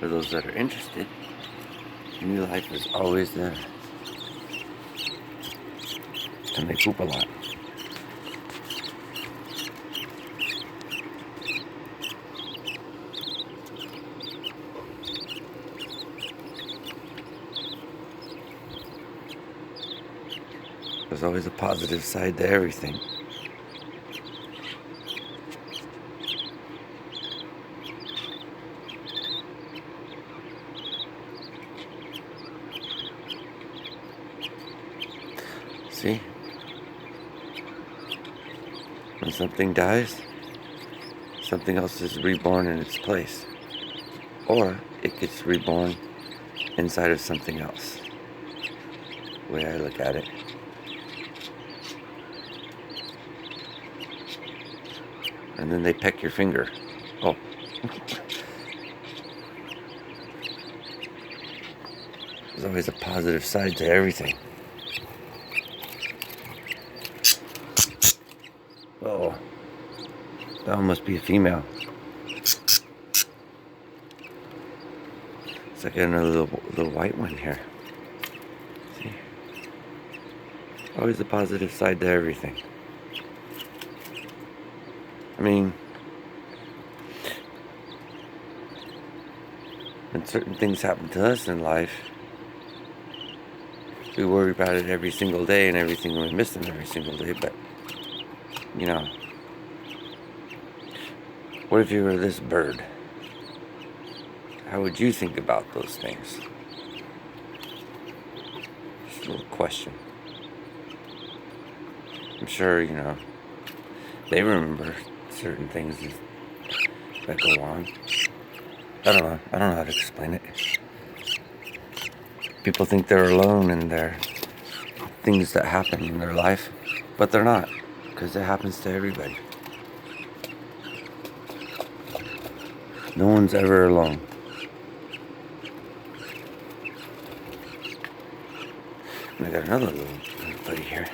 For those that are interested, new life is always there. And they poop a lot. There's always a positive side to everything. See? When something dies, something else is reborn in its place. Or it gets reborn inside of something else. The way I look at it. And then they peck your finger. Oh. There's always a positive side to everything. Oh. That one must be a female. It's like another little white one here. See? Always a positive side to everything. I mean, when certain things happen to us in life, we worry about it every single day and everything we miss them every single day, but, you know, what if you were this bird? How would you think about those things? Just a little question. I'm sure, you know, they remember certain things that go on. I don't know how to explain it. People think they're alone in their things that happen in their life, but they're not, because it happens to everybody. No one's ever alone. And I got another little buddy here.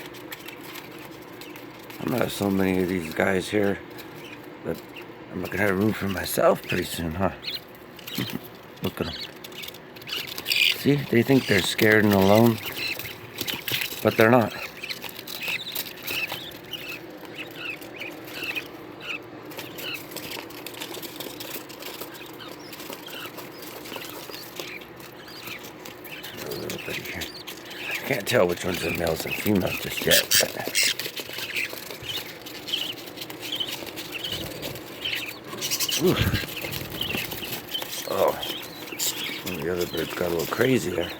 I'm gonna have so many of these guys here that I'm not gonna have room for myself pretty soon, huh? Look at them. See, they think they're scared and alone, but they're not. Another little buddy here. I can't tell which ones are males and females just yet. But oh, and the other birds got a little crazy there.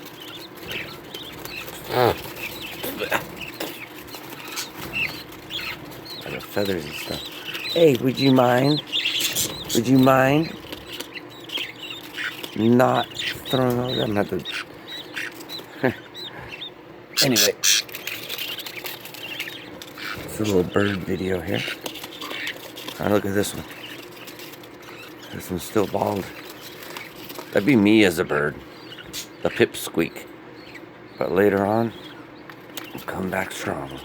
Got the feathers and stuff. Hey, would you mind? Would you mind not throwing all that? I'm not the. Anyway, it's a little bird video here. Now look at this one. This one's still bald. That'd be me as a bird. The pipsqueak. But later on, I'll come back strong.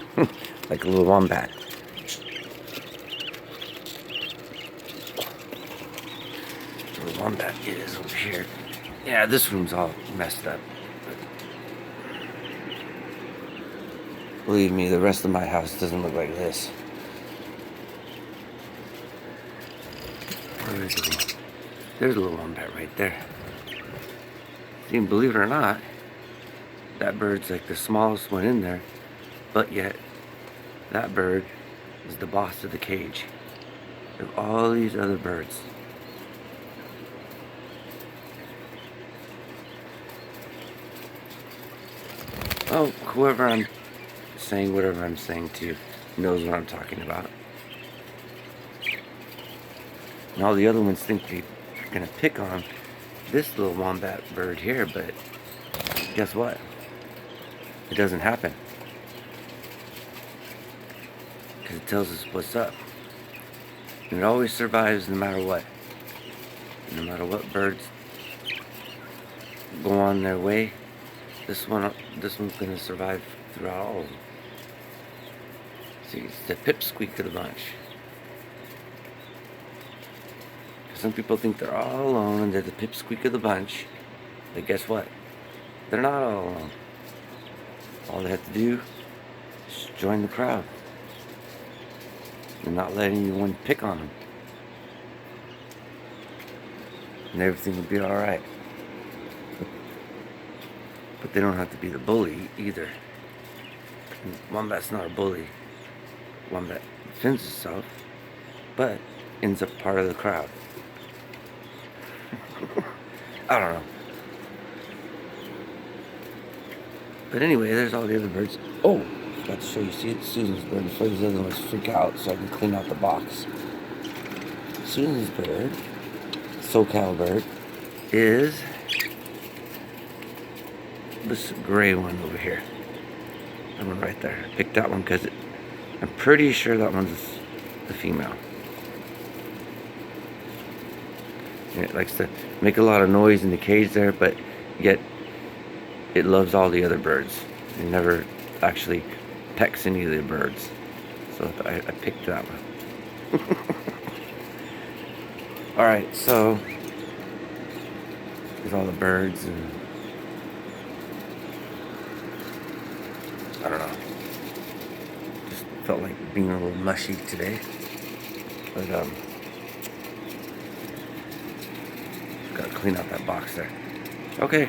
Like a little wombat. Little wombat is over here. Yeah, this room's all messed up. But believe me, the rest of my house doesn't look like this. Where is it? There's a little wombat right there. See, believe it or not, that bird's like the smallest one in there, but yet that bird is the boss of the cage of all these other birds. Oh, whoever I'm saying, whatever I'm saying to you, knows what I'm talking about. And all the other ones think they're gonna pick on this little wombat bird here, but guess what? It doesn't happen. Because it tells us what's up. And it always survives no matter what. No matter what birds go on their way, this one's gonna survive throughout all of them. See, it's the pipsqueak of the bunch. some people think they're all alone and they're the pipsqueak of the bunch. But guess what? They're not all alone. All they have to do is join the crowd and not let anyone pick on them. And everything will be alright. But they don't have to be the bully either. And Wombat's not a bully. Wombat defends itself, but ends up part of the crowd. I don't know. But anyway, there's all the other birds. Oh, I forgot to show you. See, it's Susan's bird before these other ones freak out, so I can clean out the box. Susan's bird, SoCal bird, is this gray one over here. That one right there. I picked that one because I'm pretty sure that one's the female. And it likes to make a lot of noise in the cage there, but yet it loves all the other birds. It never actually pecks any of the birds. So I picked that one. Alright, so there's all the birds and I don't know. Just felt like being a little mushy today. But gotta clean out that box there. Okay.